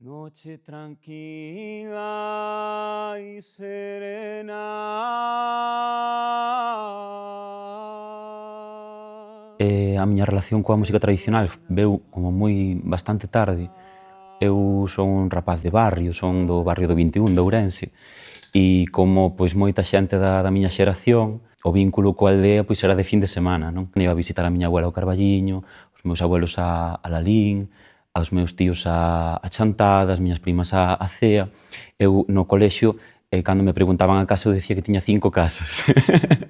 Noche tranquila y serena. A miña relación coa música tradicional veu como bastante tarde. Eu son un rapaz de barrio, son do barrio do 21 de Ourense, e como moita xente da miña xeración, o vínculo coa aldea era de fin de semana, non? Iba a visitar a miña abuela ao Carballiño, os meus abuelos a Lalín, aos meus tíos a Chantada, as miñas primas a Cea. Eu no colexio, cando me preguntaban a casa, eu dicía que tiña 5 casas.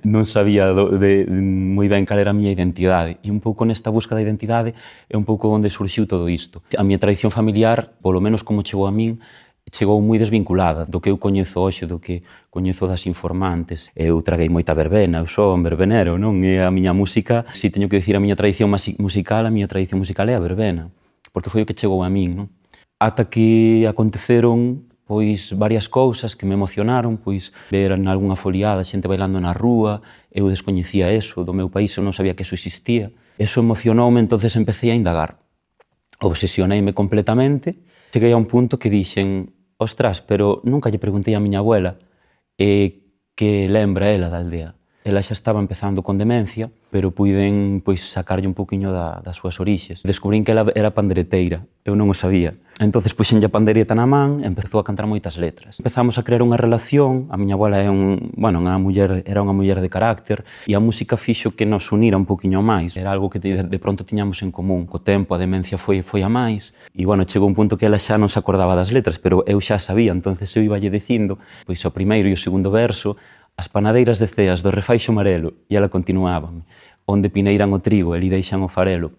Non sabía moi ben cal era a miña identidade. E un pouco nesta busca da identidade é un pouco onde surxiu todo isto. A miña tradición familiar, polo menos como chegou a min, chegou moi desvinculada do que eu coñezo hoxe, do que coñezo das informantes. Eu traguei moita verbena, eu son verbenero, non? E a miña música, se teño que dicir a miña tradición musical, a miña tradición musical é a verbena, porque foi o que chegou a min, non? Ata que aconteceron varias cousas que me emocionaron, ver en algunha foliada xente bailando na rúa, eu descoñecía eso, do meu país eu non sabía que eso existía. Eso emocionoume, entonces empecé a indagar. Obsesioneime completamente, cheguei a un punto que dixen, ostras, pero nunca lle preguntei a miña abuela que lembra ela da aldea. Ela xa estaba empezando con demencia, pero puiden sacarlle un poquinho das súas orixes. Descubrín que ela era pandereteira, eu non o sabía. Entonces puxenlle a pandereta na man e empezou a cantar moitas letras. Empezamos a crear unha relación, a miña abuela era unha muller de carácter, e a música fixo que nos unira un poquinho máis. Era algo que de pronto tiñamos en común. Co tempo a demencia foi a máis, e chegou un punto que ela xa non se acordaba das letras, pero eu xa sabía, entonces eu iba lle dicindo, o primeiro e o segundo verso, as panadeiras de ceas do refaixo amarelo, e ela continuaba, onde pineiran o trigo, ali deixan o farelo.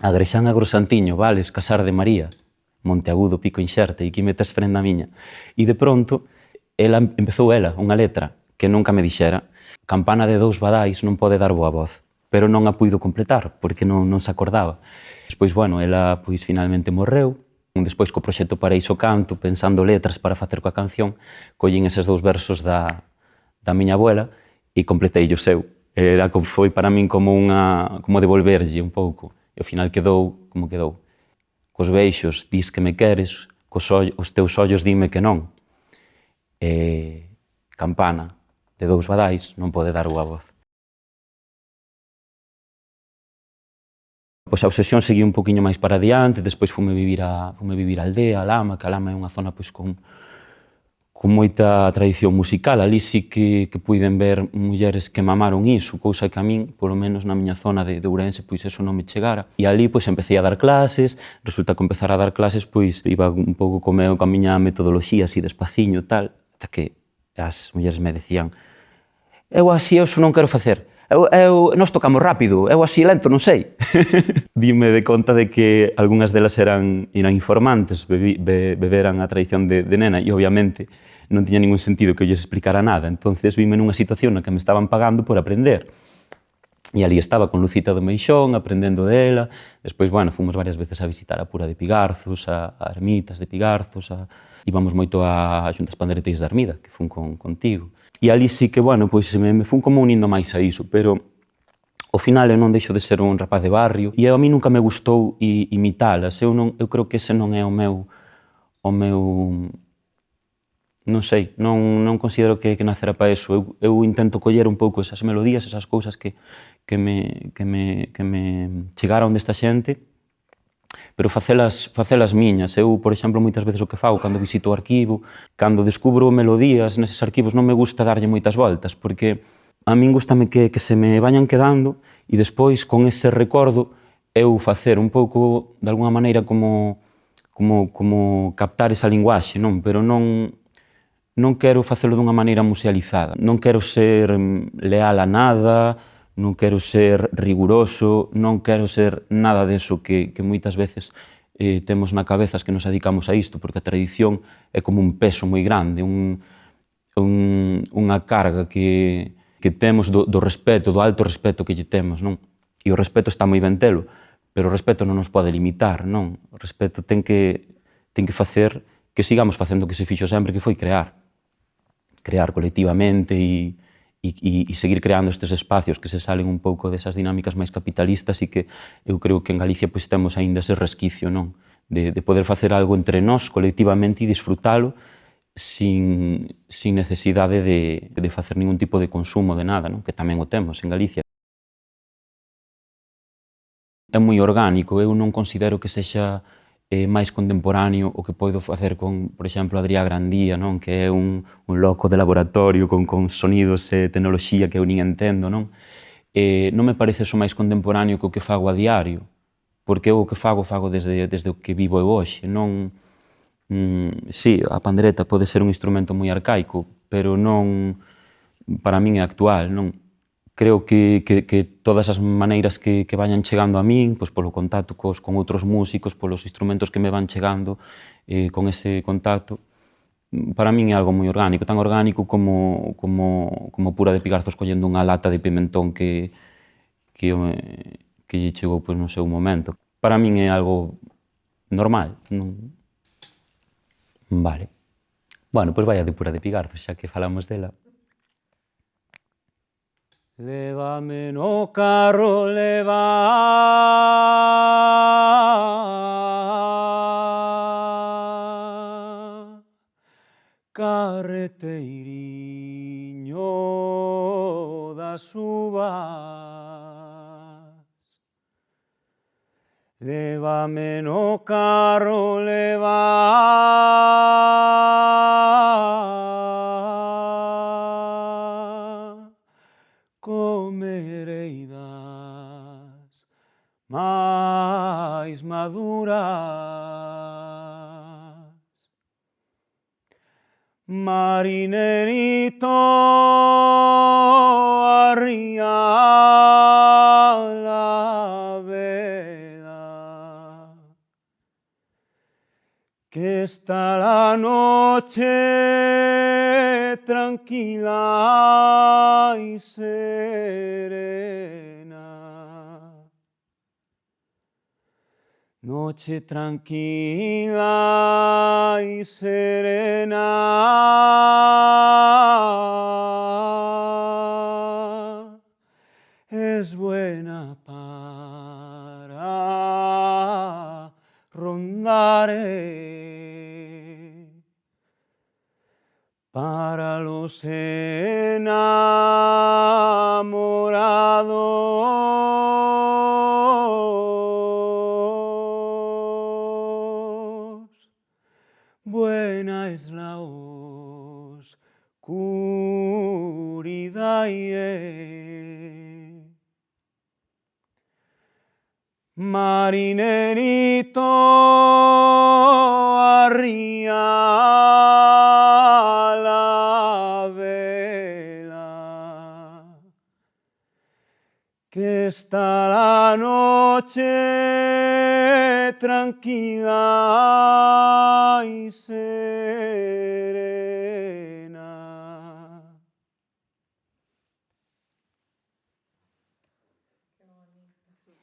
Agrexán agrosantiño, vales, casar de María, Monteagudo, pico inxerte, e que metes frenda miña. E de pronto, empezou unha letra que nunca me dixera. Campana de 2 badais non pode dar boa voz, pero non a puido completar, porque non se acordaba. Despois, ela finalmente morreu. Despois, co proxecto Paraíso Canto, pensando letras para facer coa canción, collín eses 2 versos da miña abuela e completei o seu. Foi para min como devolverlle un pouco. E ao final quedou como quedou. Cos beixos dis que me queres, os teus ollos dime que non. Campana de 2 badais non pode dar boa voz. A obsesión seguiu un poquinho máis para adiante, despois fume vivir a aldea, a Lama, que a Lama é unha zona con moita tradición musical. Ali sí que puiden ver mulleres que mamaron iso, cousa que a min, polo menos na miña zona de Ourense, eso non me chegara. E ali empecé a dar clases, resulta que empezar a dar clases iba un pouco coa miña metodoloxía, así despaciño, tal, ata que as mulleres me decían, eu así eso non quero facer, nós tocamos rápido, eu así lento non sei. Dime de conta de que algunhas delas eran informantes, beberan a tradición de nena, e obviamente non tiña ningún sentido que eu lles explicara nada. Entonces vime nunha situación na que me estaban pagando por aprender. E ali estaba con Lucita do Meixón, aprendendo dela. Despois, fomos varias veces a visitar a Pura de Pigarzos, a ermitas de Pigarzos, íbamos moito a xuntas pandereteis da Ermida, que fun contigo. E ali sí que, me fun como unindo máis a iso, pero ao final eu non deixo de ser un rapaz de barrio e a mí nunca me gustou imitalas. Eu creo que ese non é o meu non sei, non considero que nacera para eso. Eu intento coller un pouco esas melodías, esas cousas que me chegaron desta xente, pero facelas miñas. Eu, por exemplo, moitas veces o que fago cando visito o arquivo, cando descubro melodías neses arquivos, non me gusta darlle moitas voltas, porque a min gustame que se me vayan quedando e despois, con ese recordo, eu facer un pouco, de alguna maneira, como captar esa linguaxe, non? Pero non quero facelo dunha maneira musealizada. Non quero ser leal a nada, non quero ser riguroso, non quero ser nada deso que moitas veces temos na cabeza as que nos dedicamos a isto, porque a tradición é como un peso moi grande, unha carga que temos do respeto, do alto respeto que lle temos, non? E o respeto está moi ben telo, pero o respeto non nos pode limitar, non? O respeto ten que facer que sigamos facendo o que se fixo sempre, que foi crear colectivamente e seguir creando estes espacios que se salen un pouco desas dinámicas máis capitalistas e que eu creo que en Galicia temos aínda ese resquicio, non? de poder facer algo entre nós colectivamente e disfrutalo sin necesidade de facer ningún tipo de consumo de nada, non? Que tamén o temos en Galicia. É moi orgánico, eu non considero que sexa máis contemporáneo o que podo facer con, por exemplo, Adrià Grandía, non? Que é un loco de laboratorio con sonidos e tecnoloxía que eu nin entendo, non? Non me parece eso máis contemporáneo que o que fago a diario, porque eu o que fago desde o que vivo eu hoxe, non... Sí, a pandereta pode ser un instrumento moi arcaico, pero non, para min é actual, non? Creo que todas as maneiras que vayan chegando a min, pois polo contacto con outros músicos, polos instrumentos que me van chegando, con ese contacto, para min é algo moi orgánico, tan orgánico como Pura de Pigarzos collendo unha lata de pimentón que lle chegou pois, no seu momento. Para min é algo normal, non? Vale. Bueno, pois vai a de Pura de Pigarzos, xa que falamos dela. Lévame no carro, carreteiriño das uvas. Lévame no carro, comerei das máis maduras. Marinerito, arría la vela, que está la noche tranquila y serena. Noche tranquila y serena, es buena para rondar, para los enamorados. Buena es la oscuridad, marinerito, arría la vela, que está la noche tranquila y serena. Qué bonito.